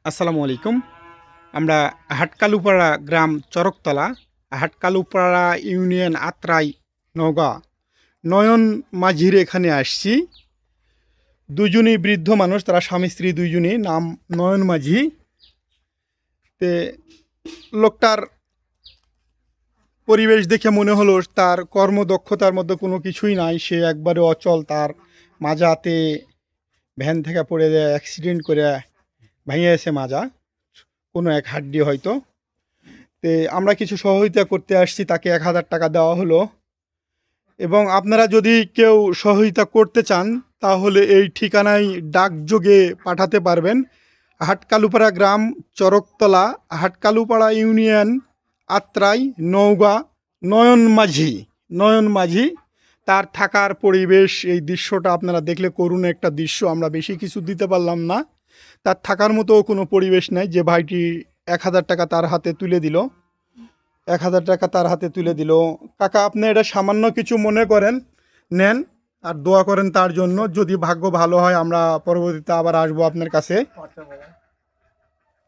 আসসালামু আলাইকুম। আমরা হাটকালুপাড়া গ্রাম চরকতলা, হাটকালুপাড়া ইউনিয়ন আত্রাই, নওগাঁ নয়ন মাঝির এখানে আসছি। দুজনই বৃদ্ধ মানুষ, তারা স্বামী স্ত্রী দুইজনই, নাম নয়ন মাঝি। তে লোকটার পরিবেশ দেখে মনে হলো তার কর্মদক্ষতার মধ্যে কোনো কিছুই নাই, সে একবারে অচল। তার মাজাতে ভ্যান থেকে পড়ে যায়, অ্যাক্সিডেন্ট করে ভেঙে গেছে মাজা, কোনো এক হাড্ডি হয়তো। তে আমরা কিছু সহযোগিতা করতে আসছি, তাকে 1000 টাকা দেওয়া হলো। এবং আপনারা যদি কেউ সহযোগিতা করতে চান তাহলে এই ঠিকানায় ডাকযোগে পাঠাতে পারবেন। হাটকালুপাড়া গ্রাম চরকতলা, হাটকালুপাড়া ইউনিয়ন আত্রাই, নওগাঁ নয়ন মাঝি। তার থাকার পরিবেশ, এই দৃশ্যটা আপনারা দেখলে করুণ একটা দৃশ্য। আমরা বেশি কিছু দিতে পারলাম না, তার থাকার মতো কোনো পরিবেশ নেই। যে ভাইটি 1000 টাকা তার হাতে তুলে দিল, 1000 টাকা তার হাতে তুলে দিল। কাকা, আপনি এটা সামান্য কিছু মনে করেন, নেন আর দোয়া করেন তার জন্য। যদি ভাগ্য ভালো হয় আমরা পরবর্তীতে আবার আসবো আপনার কাছে।